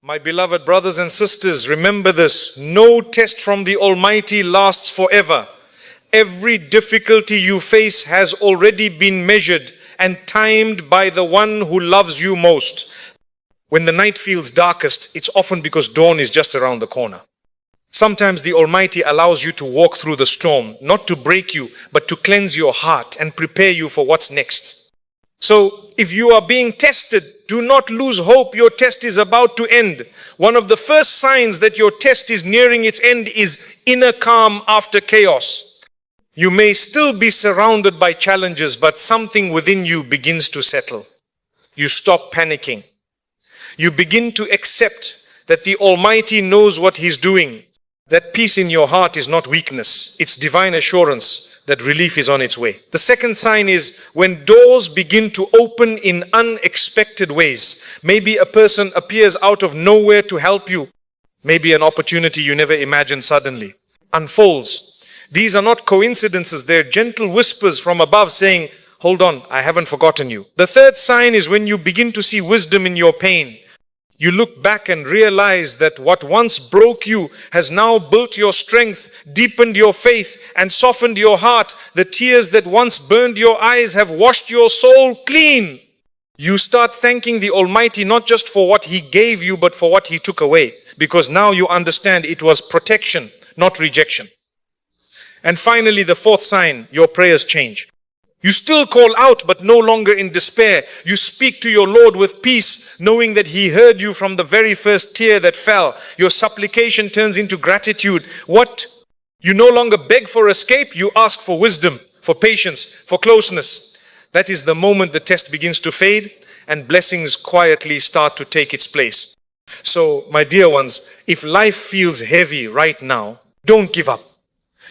My beloved brothers and sisters, remember this: no test from the Almighty lasts forever. Every difficulty you face has already been measured and timed by the one who loves you most. When the night feels darkest, it's often because dawn is just around the corner. Sometimes the Almighty allows you to walk through the storm, not to break you, but to cleanse your heart and prepare you for what's next. So, if you are being tested, do not lose hope. Your test is about to end. One of the first signs that your test is nearing its end is inner calm after chaos. You may still be surrounded by challenges, but something within you begins to settle. You stop panicking. You begin to accept that the Almighty knows what He's doing. That peace in your heart is not weakness. It's divine assurance that relief is on its way. The second sign is when doors begin to open in unexpected ways. Maybe a person appears out of nowhere to help you. Maybe an opportunity you never imagined suddenly unfolds. These are not coincidences. They're gentle whispers from above saying, hold on, I haven't forgotten you. The third sign is when you begin to see wisdom in your pain. You look back and realize that what once broke you has now built your strength, deepened your faith, and softened your heart. The tears that once burned your eyes have washed your soul clean. You start thanking the Almighty not just for what He gave you, but for what He took away. Because now you understand it was protection, not rejection. And finally, the fourth sign, your prayers change. You still call out, but no longer in despair. You speak to your Lord with peace, knowing that He heard you from the very first tear that fell. Your supplication turns into gratitude. What? You no longer beg for escape, you ask for wisdom, for patience, for closeness. That is the moment the test begins to fade and blessings quietly start to take its place. So, my dear ones, if life feels heavy right now, don't give up.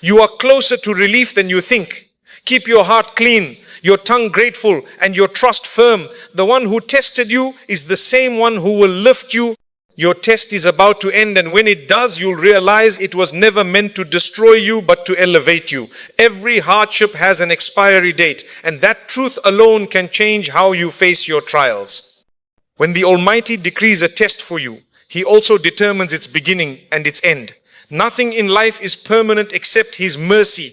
You are closer to relief than you think. Keep your heart clean, your tongue grateful, and your trust firm. The one who tested you is the same one who will lift you. Your test is about to end, and when it does, you'll realize it was never meant to destroy you, but to elevate you. Every hardship has an expiry date, and that truth alone can change how you face your trials. When the Almighty decrees a test for you, He also determines its beginning and its end. Nothing in life is permanent except His mercy.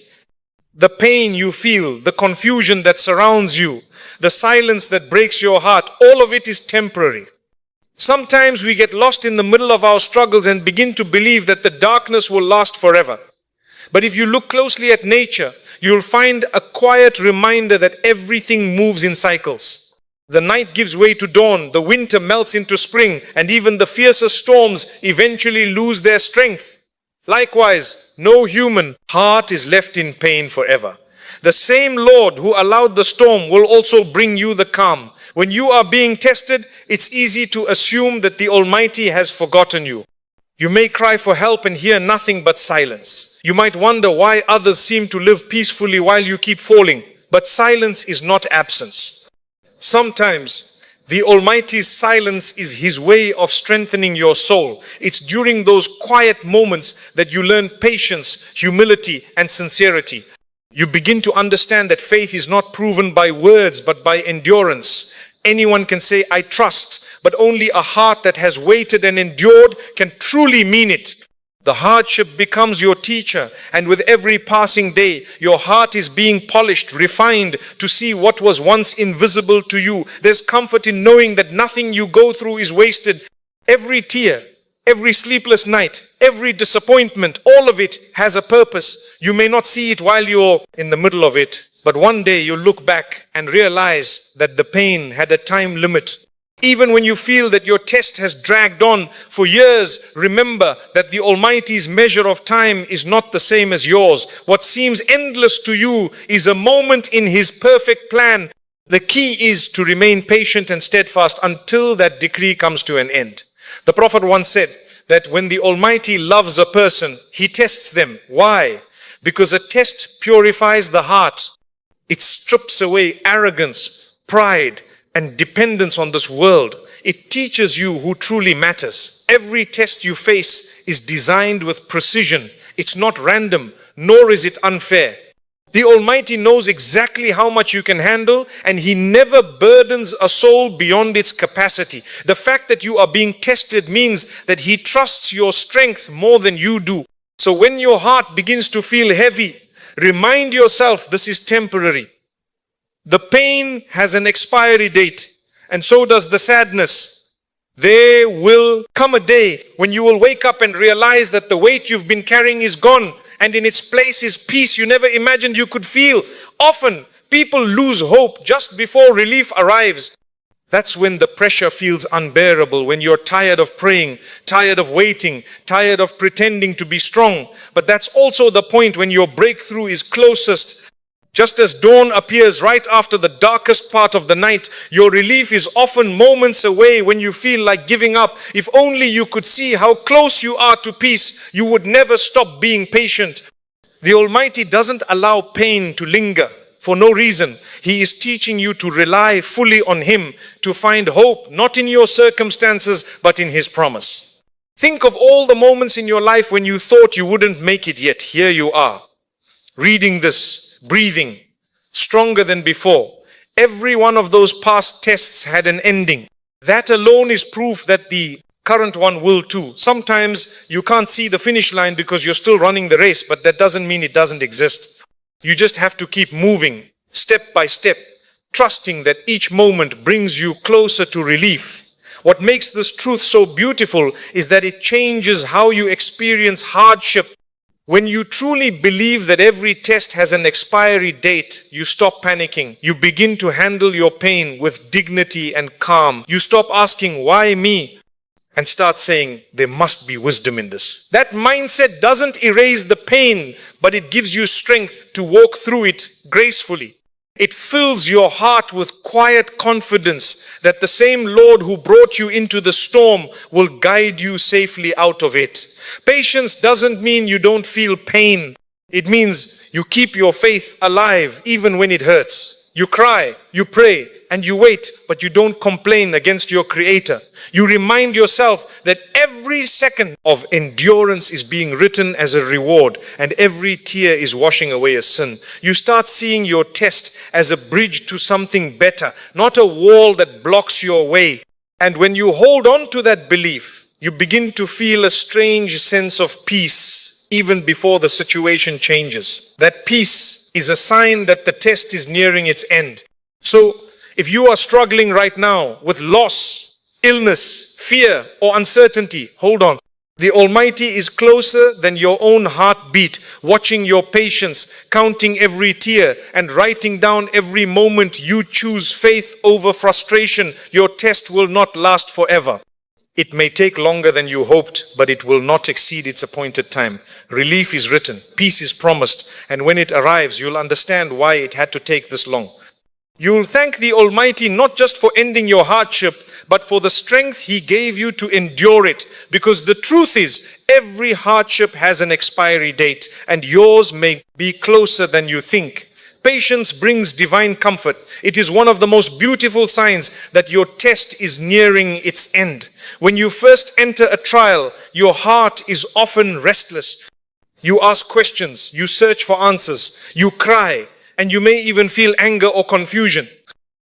The pain you feel, the confusion that surrounds you, the silence that breaks your heart, all of it is temporary. Sometimes we get lost in the middle of our struggles and begin to believe that the darkness will last forever. But if you look closely at nature, you'll find a quiet reminder that everything moves in cycles. The night gives way to dawn, the winter melts into spring, and even the fiercest storms eventually lose their strength. Likewise, no human heart is left in pain forever. The same Lord who allowed the storm will also bring you the calm. When you are being tested, it's easy to assume that the Almighty has forgotten you. You may cry for help and hear nothing but silence. You might wonder why others seem to live peacefully while you keep falling. But silence is not absence. Sometimes the Almighty's silence is His way of strengthening your soul. It's during those quiet moments that you learn patience, humility, and sincerity. You begin to understand that faith is not proven by words, but by endurance. Anyone can say, I trust, but only a heart that has waited and endured can truly mean it. The hardship becomes your teacher, and with every passing day, your heart is being polished, refined to see what was once invisible to you. There's comfort in knowing that nothing you go through is wasted. Every tear, every sleepless night, every disappointment, all of it has a purpose. You may not see it while you're in the middle of it, but one day you'll look back and realize that the pain had a time limit. Even when you feel that your test has dragged on for years, remember that the Almighty's measure of time is not the same as yours. What seems endless to you is a moment in His perfect plan. The key is to remain patient and steadfast until that decree comes to an end. The Prophet once said that when the Almighty loves a person, He tests them. Why? Because a test purifies the heart. It strips away arrogance, pride, and dependence on this world. It teaches you who truly matters. Every test you face is designed with precision. It's not random, nor is it unfair. The Almighty knows exactly how much you can handle, and He never burdens a soul beyond its capacity. The fact that you are being tested means that He trusts your strength more than you do. So when your heart begins to feel heavy, remind yourself this is temporary. The pain has an expiry date, and so does the sadness. There will come a day when you will wake up and realize that the weight you've been carrying is gone, and in its place is peace you never imagined you could feel. Often, people lose hope just before relief arrives. That's when the pressure feels unbearable, when you're tired of praying, tired of waiting, tired of pretending to be strong. But that's also the point when your breakthrough is closest. Just as dawn appears right after the darkest part of the night, your relief is often moments away when you feel like giving up. If only you could see how close you are to peace, you would never stop being patient. The Almighty doesn't allow pain to linger for no reason. He is teaching you to rely fully on Him, to find hope not in your circumstances but in His promise. Think of all the moments in your life when you thought you wouldn't make it, yet here you are, reading this, breathing, stronger than before. Every one of those past tests had an ending. That alone is proof that the current one will too. Sometimes you can't see the finish line because you're still running the race, but that doesn't mean it doesn't exist. You just have to keep moving, step by step, trusting that each moment brings you closer to relief. What makes this truth so beautiful is that it changes how you experience hardship. When you truly believe that every test has an expiry date, you stop panicking. You begin to handle your pain with dignity and calm. You stop asking, why me? And start saying, there must be wisdom in this. That mindset doesn't erase the pain, but it gives you strength to walk through it gracefully. It fills your heart with quiet confidence that the same Lord who brought you into the storm will guide you safely out of it. Patience doesn't mean you don't feel pain. It means you keep your faith alive even when it hurts. You cry, you pray, and you wait, but you don't complain against your Creator. You remind yourself that every second of endurance is being written as a reward, and every tear is washing away a sin. You start seeing your test as a bridge to something better, not a wall that blocks your way. And when you hold on to that belief, you begin to feel a strange sense of peace even before the situation changes. That peace is a sign that the test is nearing its end. So, if you are struggling right now with loss, illness, fear, or uncertainty, hold on. The Almighty is closer than your own heartbeat, watching your patience, counting every tear, and writing down every moment you choose faith over frustration. Your test will not last forever. It may take longer than you hoped, but it will not exceed its appointed time. Relief is written, peace is promised, and when it arrives, you'll understand why it had to take this long. You'll thank the Almighty not just for ending your hardship, but for the strength He gave you to endure it. Because the truth is, every hardship has an expiry date, and yours may be closer than you think. Patience brings divine comfort. It is one of the most beautiful signs that your test is nearing its end. When you first enter a trial, your heart is often restless. You ask questions, you search for answers, you cry, and you may even feel anger or confusion.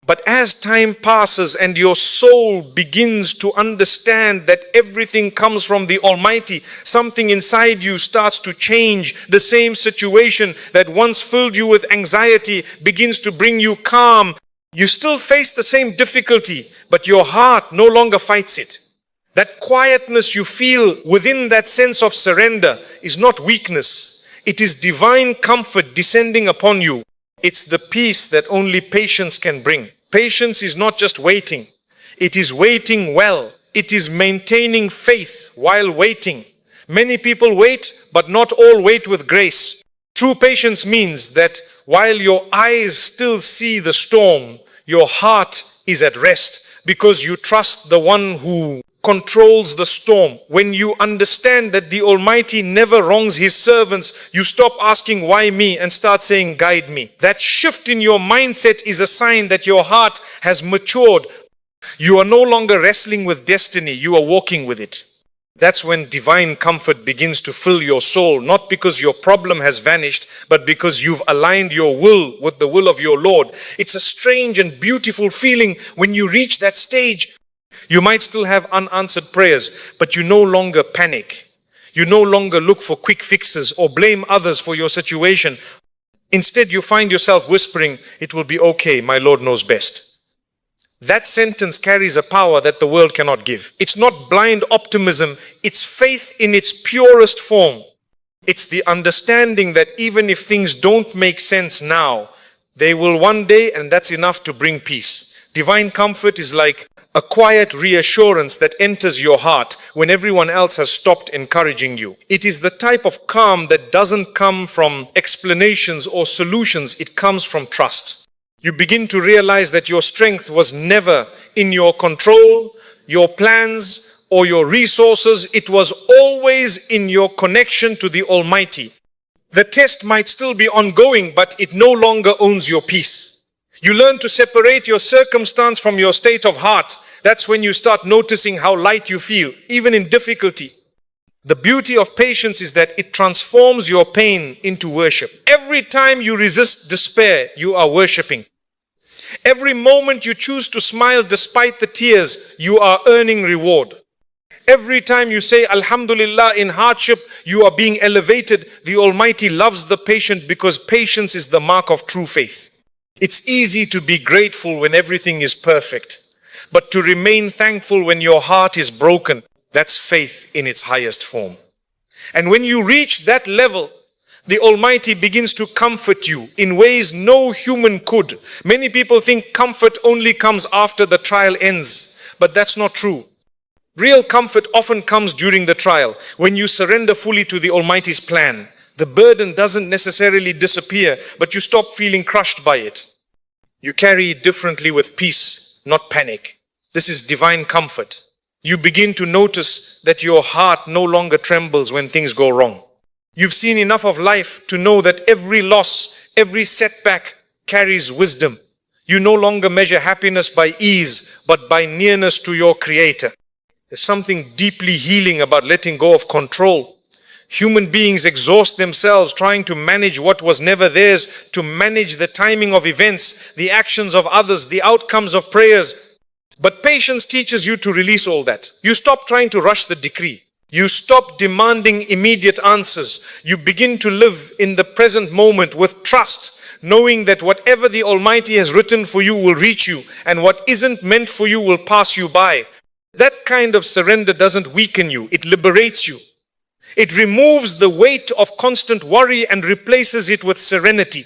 But as time passes and your soul begins to understand that everything comes from the Almighty, something inside you starts to change. The same situation that once filled you with anxiety begins to bring you calm. You still face the same difficulty, but your heart no longer fights it. That quietness you feel within that sense of surrender is not weakness. It is divine comfort descending upon you. It's the peace that only patience can bring. Patience is not just waiting. It is waiting well. It is maintaining faith while waiting. Many people wait, but not all wait with grace. True patience means that while your eyes still see the storm, your heart is at rest because you trust the one who controls the storm. When you understand that the Almighty never wrongs His servants, you stop asking why me and start saying guide me. That shift in your mindset is a sign that your heart has matured. You are no longer wrestling with destiny, you are walking with it. That's when divine comfort begins to fill your soul, not because your problem has vanished, but because you've aligned your will with the will of your Lord. It's a strange and beautiful feeling when you reach that stage. You might still have unanswered prayers, but you no longer panic. You no longer look for quick fixes or blame others for your situation. Instead, you find yourself whispering, "It will be okay, my Lord knows best." That sentence carries a power that the world cannot give. It's not blind optimism, it's faith in its purest form. It's the understanding that even if things don't make sense now, they will one day, and that's enough to bring peace. Divine comfort is like a quiet reassurance that enters your heart when everyone else has stopped encouraging you. It is the type of calm that doesn't come from explanations or solutions, it comes from trust. You begin to realize that your strength was never in your control, your plans, or your resources. It was always in your connection to the Almighty. The test might still be ongoing, but it no longer owns your peace. You learn to separate your circumstance from your state of heart. That's when you start noticing how light you feel, even in difficulty. The beauty of patience is that it transforms your pain into worship. Every time you resist despair, you are worshiping. Every moment you choose to smile despite the tears, you are earning reward. Every time you say Alhamdulillah in hardship, you are being elevated. The Almighty loves the patient because patience is the mark of true faith. It's easy to be grateful when everything is perfect, but to remain thankful when your heart is broken, that's faith in its highest form. And when you reach that level, the Almighty begins to comfort you in ways no human could. Many people think comfort only comes after the trial ends, but that's not true. Real comfort often comes during the trial, when you surrender fully to the Almighty's plan. The burden doesn't necessarily disappear, but you stop feeling crushed by it. You carry it differently with peace, not panic. This is divine comfort. You begin to notice that your heart no longer trembles when things go wrong. You've seen enough of life to know that every loss, every setback carries wisdom. You no longer measure happiness by ease, but by nearness to your Creator. There's something deeply healing about letting go of control. Human beings exhaust themselves trying to manage what was never theirs, to manage the timing of events, the actions of others, the outcomes of prayers. But patience teaches you to release all that. You stop trying to rush the decree. You stop demanding immediate answers. You begin to live in the present moment with trust, knowing that whatever the Almighty has written for you will reach you, and what isn't meant for you will pass you by. That kind of surrender doesn't weaken you, it liberates you. It removes the weight of constant worry and replaces it with serenity.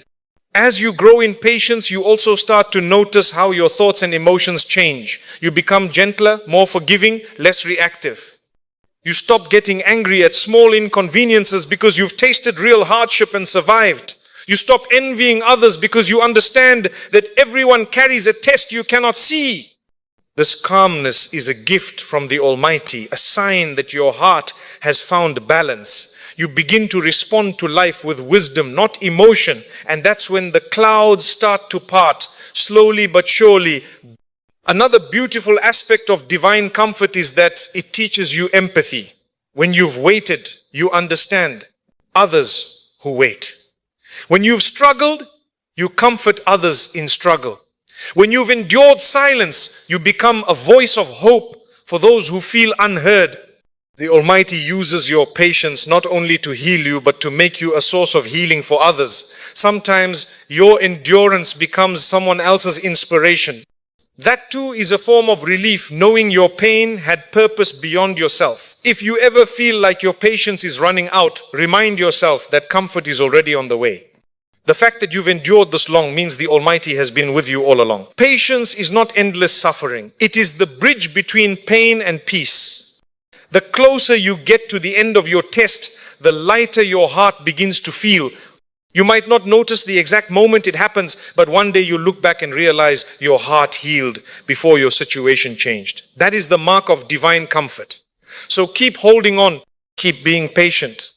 As you grow in patience, you also start to notice how your thoughts and emotions change. You become gentler, more forgiving, less reactive. You stop getting angry at small inconveniences because you've tasted real hardship and survived. You stop envying others because you understand that everyone carries a test you cannot see. This calmness is a gift from the Almighty, a sign that your heart has found balance. You begin to respond to life with wisdom, not emotion. And that's when the clouds start to part, slowly but surely. Another beautiful aspect of divine comfort is that it teaches you empathy. When you've waited, you understand others who wait. When you've struggled, you comfort others in struggle. When you've endured silence, you become a voice of hope for those who feel unheard. The Almighty uses your patience not only to heal you, but to make you a source of healing for others. Sometimes your endurance becomes someone else's inspiration. That too is a form of relief, knowing your pain had purpose beyond yourself. If you ever feel like your patience is running out, remind yourself that comfort is already on the way. The fact that you've endured this long means the Almighty has been with you all along. Patience is not endless suffering. It is the bridge between pain and peace. The closer you get to the end of your test, the lighter your heart begins to feel. You might not notice the exact moment it happens, but one day you look back and realize your heart healed before your situation changed. That is the mark of divine comfort. So keep holding on, keep being patient,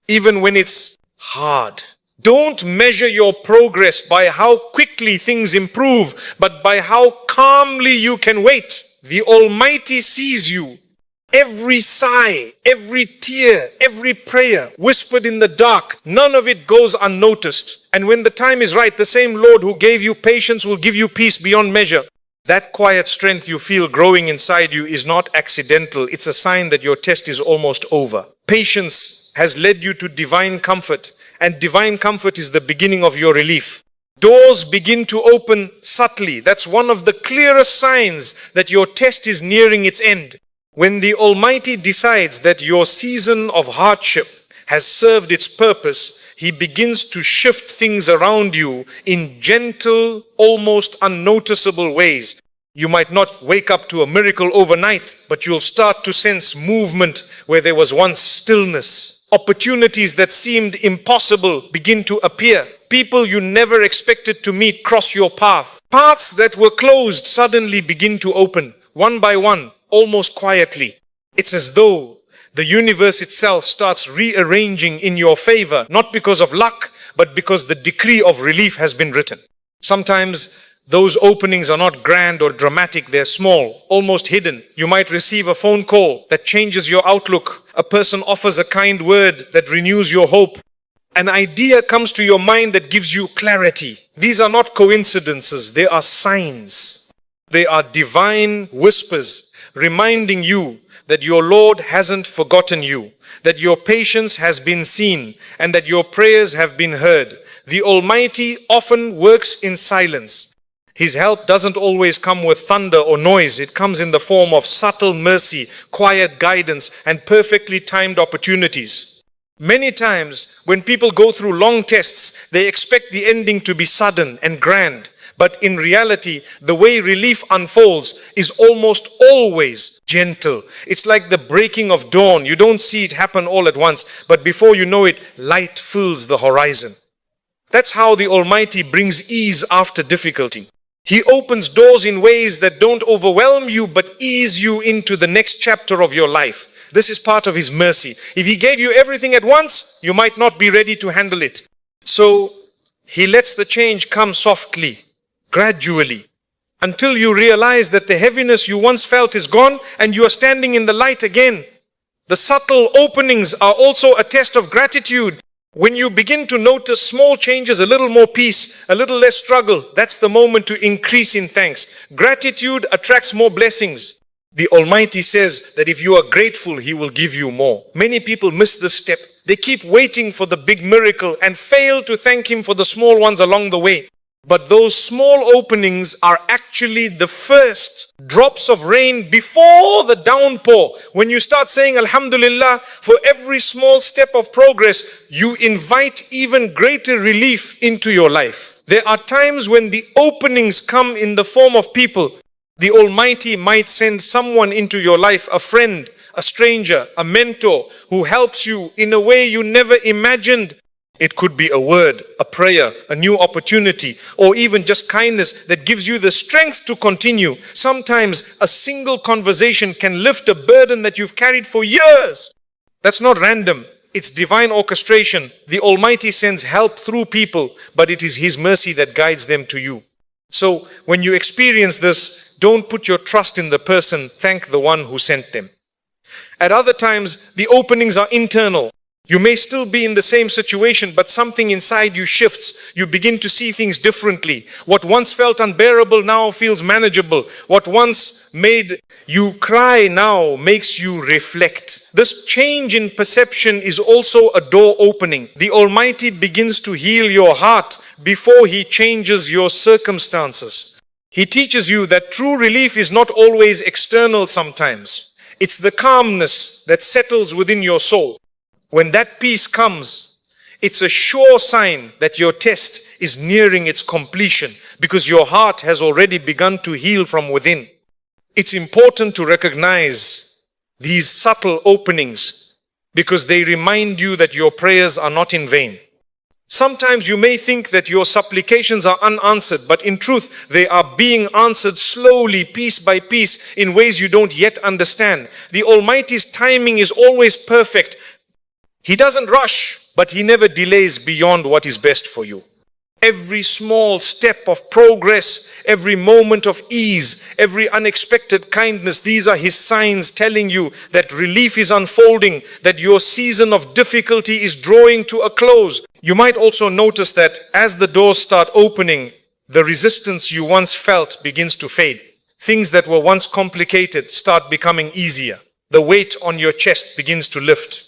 even when it's hard. Don't measure your progress by how quickly things improve, but by how calmly you can wait. The Almighty sees you. Every sigh, every tear, every prayer whispered in the dark, none of it goes unnoticed. And when the time is right, the same Lord who gave you patience will give you peace beyond measure. That quiet strength you feel growing inside you is not accidental. It's a sign that your test is almost over. Patience has led you to divine comfort, and divine comfort is the beginning of your relief. Doors begin to open subtly. That's one of the clearest signs that your test is nearing its end. When the Almighty decides that your season of hardship has served its purpose, He begins to shift things around you in gentle, almost unnoticeable ways. You might not wake up to a miracle overnight, but you'll start to sense movement where there was once stillness. Opportunities that seemed impossible begin to appear. People you never expected to meet cross your path. Paths that were closed suddenly begin to open, one by one, almost quietly. It's as though the universe itself starts rearranging in your favor, not because of luck, but because the decree of relief has been written. Sometimes those openings are not grand or dramatic, they're small, almost hidden. You might receive a phone call that changes your outlook. A person offers a kind word that renews your hope. An idea comes to your mind that gives you clarity. These are not coincidences, they are signs. They are divine whispers reminding you that your Lord hasn't forgotten you, that your patience has been seen, and that your prayers have been heard. The Almighty often works in silence. His help doesn't always come with thunder or noise. It comes in the form of subtle mercy, quiet guidance, and perfectly timed opportunities. Many times, when people go through long tests, they expect the ending to be sudden and grand. But in reality, the way relief unfolds is almost always gentle. It's like the breaking of dawn. You don't see it happen all at once, but before you know it, light fills the horizon. That's how the Almighty brings ease after difficulty. He opens doors in ways that don't overwhelm you, but ease you into the next chapter of your life. This is part of His mercy. If He gave you everything at once, you might not be ready to handle it. So He lets the change come softly, gradually, until you realize that the heaviness you once felt is gone and you are standing in the light again. The subtle openings are also a test of gratitude. When you begin to notice small changes, a little more peace, a little less struggle, that's the moment to increase in thanks. Gratitude attracts more blessings. The Almighty says that if you are grateful, He will give you more. Many people miss this step. They keep waiting for the big miracle and fail to thank Him for the small ones along the way. But those small openings are actually the first drops of rain before the downpour. When you start saying Alhamdulillah for every small step of progress, you invite even greater relief into your life. There are times when the openings come in the form of people. The Almighty might send someone into your life, a friend, a stranger, a mentor, who helps you in a way you never imagined. It could be a word, a prayer, a new opportunity, or even just kindness that gives you the strength to continue. Sometimes a single conversation can lift a burden that you've carried for years. That's not random. It's divine orchestration. The Almighty sends help through people, but it is His mercy that guides them to you. So when you experience this, don't put your trust in the person, thank the one who sent them. At other times, the openings are internal. You may still be in the same situation, but something inside you shifts. You begin to see things differently. What once felt unbearable now feels manageable. What once made you cry now makes you reflect. This change in perception is also a door opening. The Almighty begins to heal your heart before He changes your circumstances. He teaches you that true relief is not always external sometimes. It's the calmness that settles within your soul. When that peace comes, it's a sure sign that your test is nearing its completion because your heart has already begun to heal from within. It's important to recognize these subtle openings because they remind you that your prayers are not in vain. Sometimes you may think that your supplications are unanswered, but in truth, they are being answered slowly, piece by piece, in ways you don't yet understand. The Almighty's timing is always perfect. He doesn't rush, but He never delays beyond what is best for you. Every small step of progress, every moment of ease, every unexpected kindness, these are His signs telling you that relief is unfolding, that your season of difficulty is drawing to a close. You might also notice that as the doors start opening, the resistance you once felt begins to fade. Things that were once complicated start becoming easier. The weight on your chest begins to lift.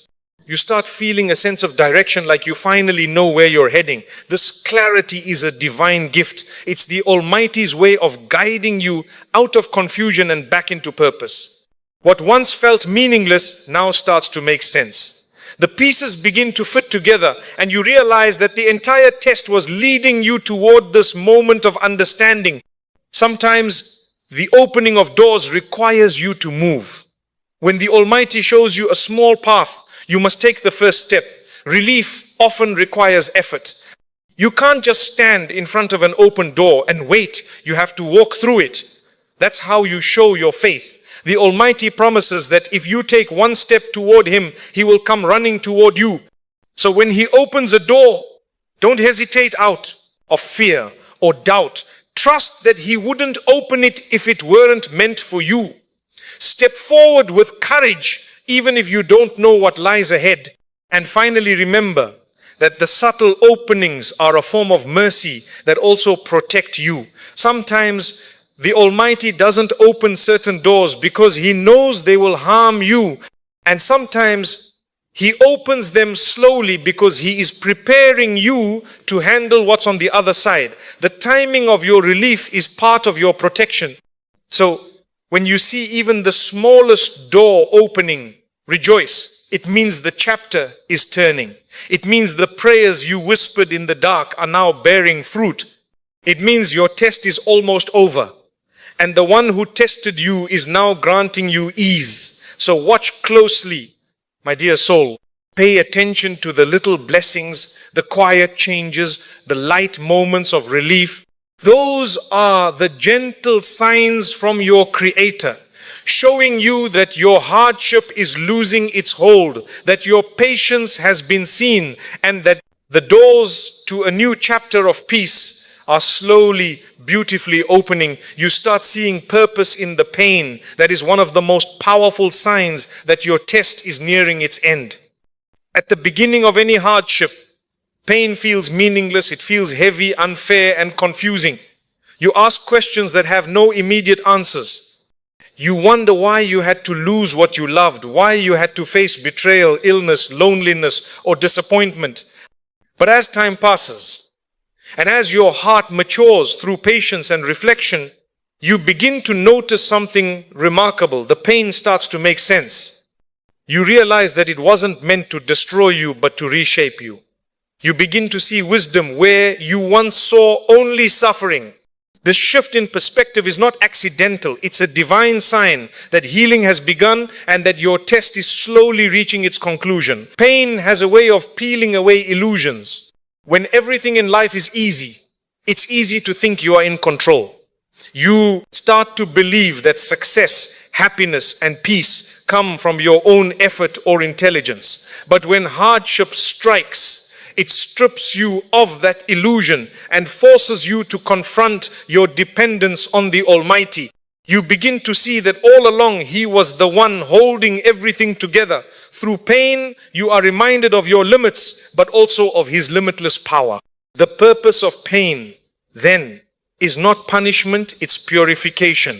You start feeling a sense of direction, like you finally know where you're heading. This clarity is a divine gift. It's the Almighty's way of guiding you out of confusion and back into purpose. What once felt meaningless now starts to make sense. The pieces begin to fit together, and you realize that the entire test was leading you toward this moment of understanding. Sometimes the opening of doors requires you to move. When the Almighty shows you a small path, you must take the first step. Relief often requires effort. You can't just stand in front of an open door and wait. You have to walk through it. That's how you show your faith. The Almighty promises that if you take one step toward Him, He will come running toward you. So when He opens a door, don't hesitate out of fear or doubt. Trust that He wouldn't open it if it weren't meant for you. Step forward with courage, even if you don't know what lies ahead. And finally, remember that the subtle openings are a form of mercy that also protect you. Sometimes the Almighty doesn't open certain doors because He knows they will harm you. And sometimes He opens them slowly because He is preparing you to handle what's on the other side. The timing of your relief is part of your protection. So when you see even the smallest door opening, rejoice. It means the chapter is turning. It means the prayers you whispered in the dark are now bearing fruit. It means your test is almost over. And the one who tested you is now granting you ease. So watch closely, my dear soul. Pay attention to the little blessings, the quiet changes, the light moments of relief. Those are the gentle signs from your Creator, showing you that your hardship is losing its hold, that your patience has been seen, and that the doors to a new chapter of peace are slowly, beautifully opening. You start seeing purpose in the pain. That is one of the most powerful signs that your test is nearing its end. At the beginning of any hardship, pain feels meaningless, it feels heavy, unfair, and confusing. You ask questions that have no immediate answers. You wonder why you had to lose what you loved, why you had to face betrayal, illness, loneliness, or disappointment. But as time passes, and as your heart matures through patience and reflection, you begin to notice something remarkable. The pain starts to make sense. You realize that it wasn't meant to destroy you, but to reshape you. You begin to see wisdom where you once saw only suffering. This shift in perspective is not accidental. It's a divine sign that healing has begun and that your test is slowly reaching its conclusion. Pain has a way of peeling away illusions. When everything in life is easy, it's easy to think you are in control. You start to believe that success, happiness, and peace come from your own effort or intelligence. But when hardship strikes, it strips you of that illusion and forces you to confront your dependence on the Almighty. You begin to see that all along He was the one holding everything together. Through pain, you are reminded of your limits, but also of His limitless power. The purpose of pain, then, is not punishment, it's purification.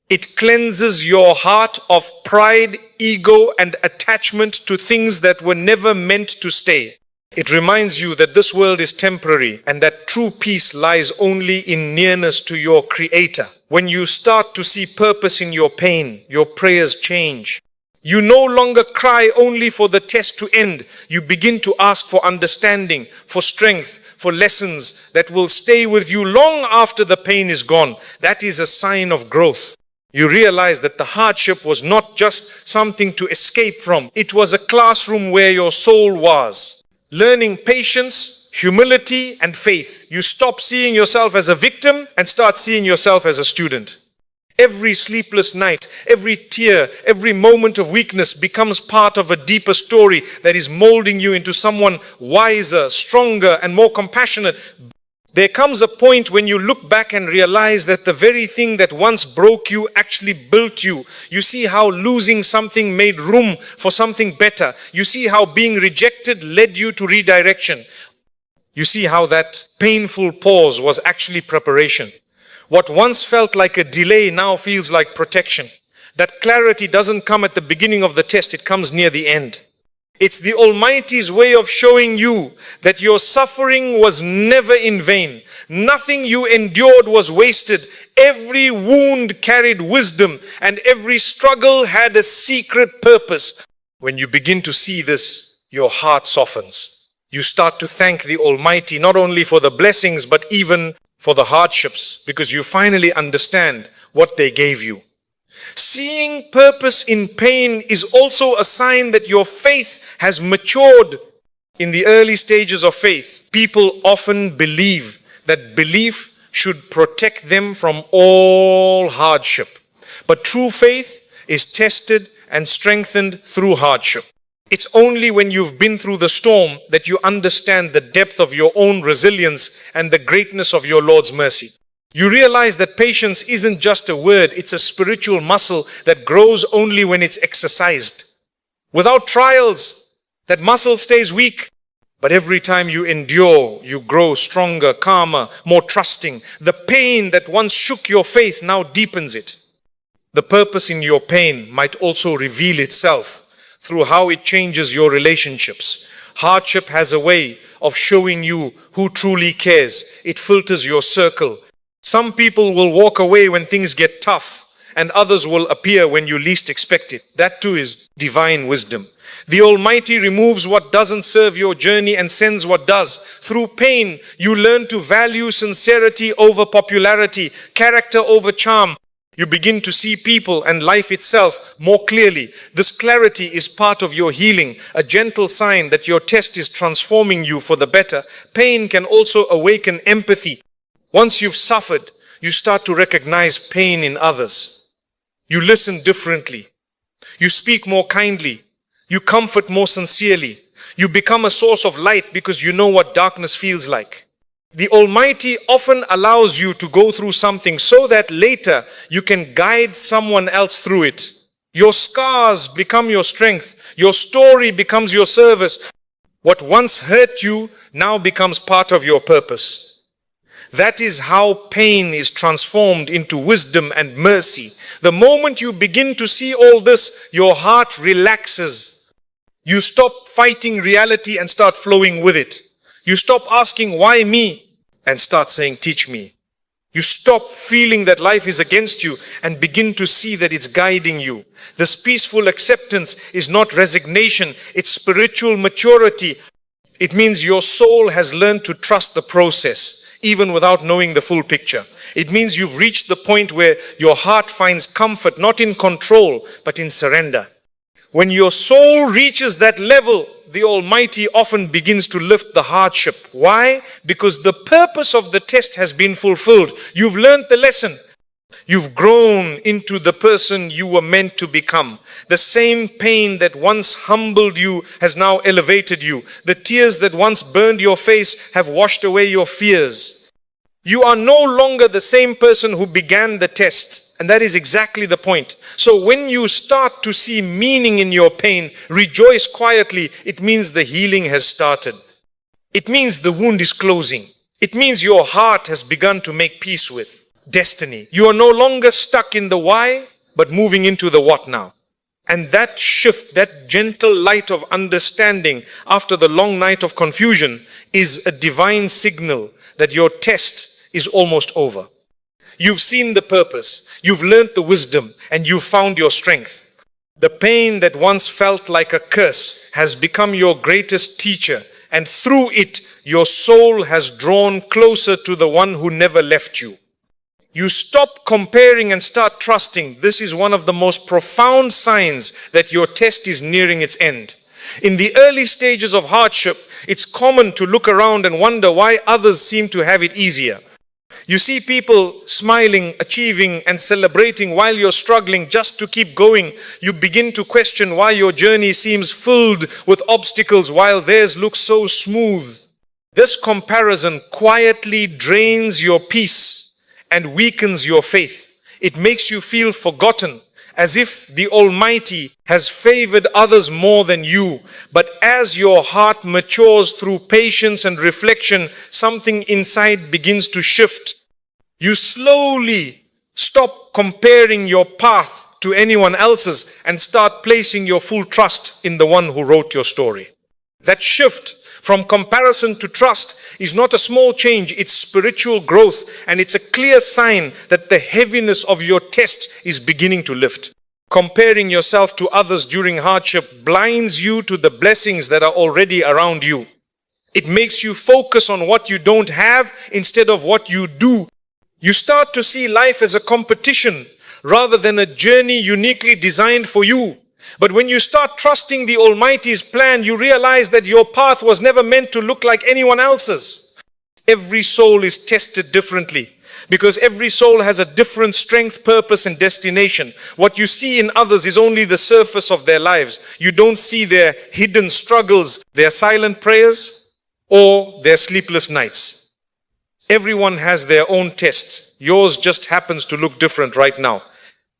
It cleanses your heart of pride, ego, and attachment to things that were never meant to stay. It reminds you that this world is temporary and that true peace lies only in nearness to your Creator. When you start to see purpose in your pain, your prayers change. You no longer cry only for the test to end. You begin to ask for understanding, for strength, for lessons that will stay with you long after the pain is gone. That is a sign of growth. You realize that the hardship was not just something to escape from. It was a classroom where your soul was. Learning patience, humility, and faith. You stop seeing yourself as a victim and start seeing yourself as a student. Every sleepless night, every tear, every moment of weakness becomes part of a deeper story that is molding you into someone wiser, stronger, and more compassionate. There comes a point when you look back and realize that the very thing that once broke you actually built you. You see how losing something made room for something better. You see how being rejected led you to redirection. You see how that painful pause was actually preparation. What once felt like a delay now feels like protection. That clarity doesn't come at the beginning of the test, it comes near the end. It's the Almighty's way of showing you that your suffering was never in vain. Nothing you endured was wasted. Every wound carried wisdom, and every struggle had a secret purpose. When you begin to see this, your heart softens. You start to thank the Almighty not only for the blessings, but even for the hardships, because you finally understand what they gave you. Seeing purpose in pain is also a sign that your faith has matured. In the early stages of faith, people often believe that belief should protect them from all hardship. But true faith is tested and strengthened through hardship. It's only when you've been through the storm that you understand the depth of your own resilience and the greatness of your Lord's mercy. You realize that patience isn't just a word, it's a spiritual muscle that grows only when it's exercised. Without trials, that muscle stays weak. But every time you endure, you grow stronger, calmer, more trusting. The pain that once shook your faith now deepens it. The purpose in your pain might also reveal itself through how it changes your relationships. Hardship has a way of showing you who truly cares. It filters your circle. Some people will walk away when things get tough, and others will appear when you least expect it. That too is divine wisdom. The Almighty removes what doesn't serve your journey and sends what does. Through pain, you learn to value sincerity over popularity, character over charm. You begin to see people and life itself more clearly. This clarity is part of your healing, a gentle sign that your test is transforming you for the better. Pain can also awaken empathy. Once you've suffered, you start to recognize pain in others. You listen differently. You speak more kindly. You comfort more sincerely. You become a source of light because you know what darkness feels like. The Almighty often allows you to go through something so that later you can guide someone else through it. Your scars become your strength. Your story becomes your service. What once hurt you now becomes part of your purpose. That is how pain is transformed into wisdom and mercy. The moment you begin to see all this, your heart relaxes. You stop fighting reality and start flowing with it. You stop asking, why me? And start saying, teach me. You stop feeling that life is against you and begin to see that it's guiding you. This peaceful acceptance is not resignation, it's spiritual maturity. It means your soul has learned to trust the process, even without knowing the full picture. It means you've reached the point where your heart finds comfort, not in control, but in surrender. When your soul reaches that level, the Almighty often begins to lift the hardship. Why? Because the purpose of the test has been fulfilled. You've learned the lesson. You've grown into the person you were meant to become. The same pain that once humbled you has now elevated you. The tears that once burned your face have washed away your fears. You are no longer the same person who began the test. And that is exactly the point. So when you start to see meaning in your pain, rejoice quietly. It means the healing has started. It means the wound is closing. It means your heart has begun to make peace with destiny. You are no longer stuck in the why, but moving into the what now. And that shift, that gentle light of understanding after the long night of confusion is a divine signal that your test is almost over. You've seen the purpose, you've learned the wisdom, and you've found your strength. The pain that once felt like a curse has become your greatest teacher, and through it, your soul has drawn closer to the one who never left you. You stop comparing and start trusting. This is one of the most profound signs that your test is nearing its end. In the early stages of hardship, it's common to look around and wonder why others seem to have it easier. You see people smiling, achieving, and celebrating while you're struggling just to keep going. You begin to question why your journey seems filled with obstacles while theirs looks so smooth. This comparison quietly drains your peace and weakens your faith. It makes you feel forgotten, as if the Almighty has favored others more than you. But as your heart matures through patience and reflection, something inside begins to shift. You slowly stop comparing your path to anyone else's and start placing your full trust in the one who wrote your story. That shift from comparison to trust is not a small change, it's spiritual growth, and it's a clear sign that the heaviness of your test is beginning to lift. Comparing yourself to others during hardship blinds you to the blessings that are already around you. It makes you focus on what you don't have instead of what you do. You start to see life as a competition rather than a journey uniquely designed for you. But when you start trusting the Almighty's plan, you realize that your path was never meant to look like anyone else's. Every soul is tested differently because every soul has a different strength, purpose, and destination. What you see in others is only the surface of their lives. You don't see their hidden struggles, their silent prayers, or their sleepless nights. Everyone has their own test. Yours just happens to look different right now.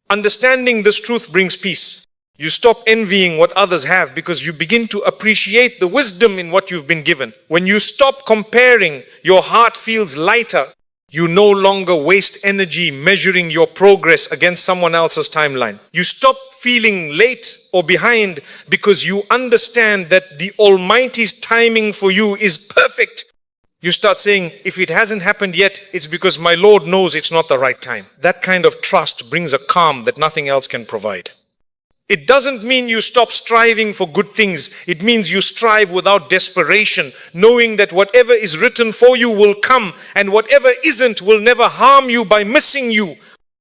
Understanding this truth brings peace. You stop envying what others have because you begin to appreciate the wisdom in what you've been given. When you stop comparing, your heart feels lighter. You no longer waste energy measuring your progress against someone else's timeline. You stop feeling late or behind because you understand that the Almighty's timing for you is perfect. You start saying, if it hasn't happened yet, it's because my Lord knows it's not the right time. That kind of trust brings a calm that nothing else can provide. It doesn't mean you stop striving for good things. It means you strive without desperation, knowing that whatever is written for you will come, and whatever isn't will never harm you by missing you.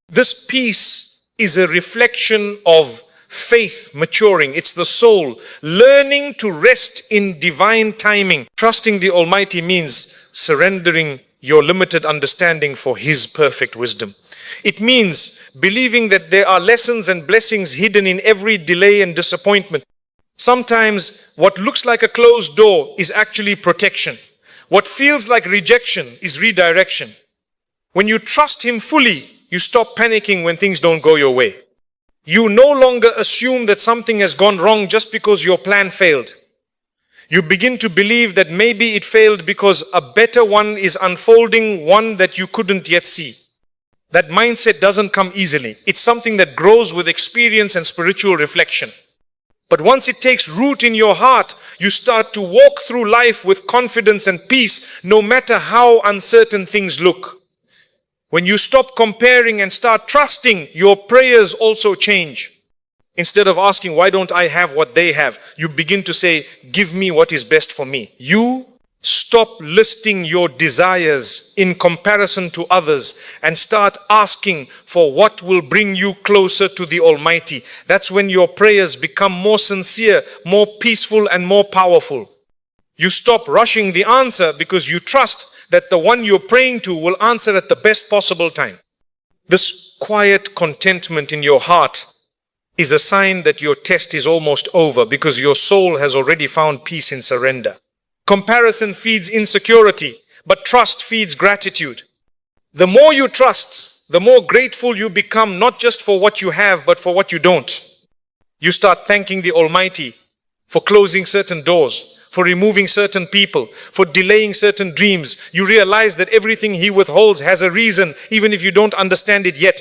This peace is a reflection of faith maturing. It's the soul learning to rest in divine timing. Trusting the Almighty means surrendering your limited understanding for His perfect wisdom. It means believing that there are lessons and blessings hidden in every delay and disappointment. Sometimes what looks like a closed door is actually protection. What feels like rejection is redirection. When you trust Him fully, you stop panicking when things don't go your way. You no longer assume that something has gone wrong just because your plan failed. You begin to believe that maybe it failed because a better one is unfolding, one that you couldn't yet see. That mindset doesn't come easily. It's something that grows with experience and spiritual reflection. But once it takes root in your heart, you start to walk through life with confidence and peace, no matter how uncertain things look. When you stop comparing and start trusting, your prayers also change. Instead of asking, why don't I have what they have? You begin to say, give me what is best for me. You stop listing your desires in comparison to others and start asking for what will bring you closer to the Almighty. That's when your prayers become more sincere, more peaceful, and more powerful. You stop rushing the answer because you trust that the one you're praying to will answer at the best possible time. This quiet contentment in your heart is a sign that your test is almost over because your soul has already found peace in surrender. Comparison feeds insecurity, but trust feeds gratitude. The more you trust, the more grateful you become, not just for what you have, but for what you don't. You start thanking the Almighty for closing certain doors, for removing certain people, for delaying certain dreams. You realize that everything He withholds has a reason, even if you don't understand it yet.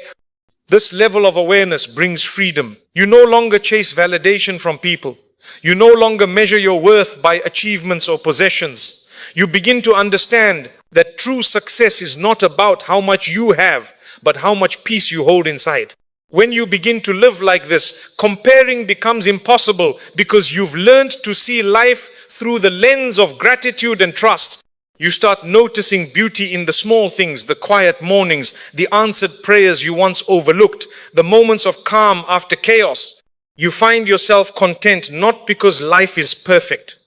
This level of awareness brings freedom. You no longer chase validation from people. You no longer measure your worth by achievements or possessions. You begin to understand that true success is not about how much you have, but how much peace you hold inside. When you begin to live like this, comparing becomes impossible because you've learned to see life through the lens of gratitude and trust. You start noticing beauty in the small things, the quiet mornings, the answered prayers you once overlooked, the moments of calm after chaos. You find yourself content not because life is perfect,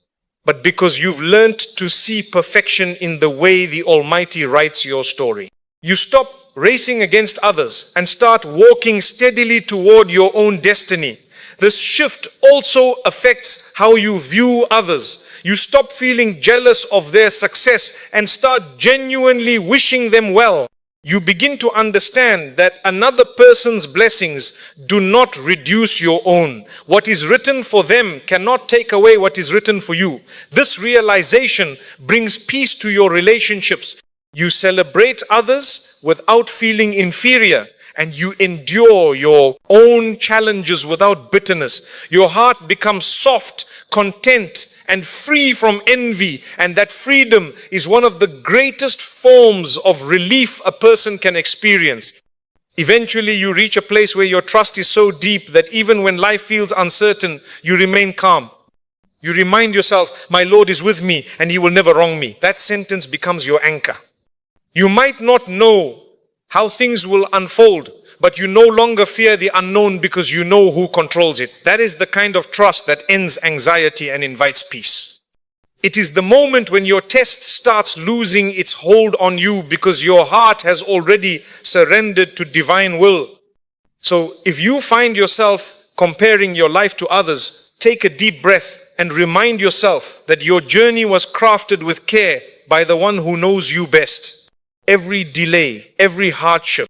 but because you've learned to see perfection in the way the Almighty writes your story. You stop racing against others and start walking steadily toward your own destiny. This shift also affects how you view others. You stop feeling jealous of their success and start genuinely wishing them well. You begin to understand that another person's blessings do not reduce your own. What is written for them cannot take away what is written for you. This realization brings peace to your relationships. You celebrate others without feeling inferior, and you endure your own challenges without bitterness. Your heart becomes soft, content, and free from envy. And that freedom is one of the greatest forms of relief a person can experience. Eventually, you reach a place where your trust is so deep that even when life feels uncertain, you remain calm. You remind yourself, my Lord is with me and He will never wrong me. That sentence becomes your anchor. You might not know how things will unfold, but you no longer fear the unknown because you know who controls it. That is the kind of trust that ends anxiety and invites peace. It is the moment when your test starts losing its hold on you because your heart has already surrendered to divine will. So if you find yourself comparing your life to others, take a deep breath and remind yourself that your journey was crafted with care by the one who knows you best. Every delay, every hardship,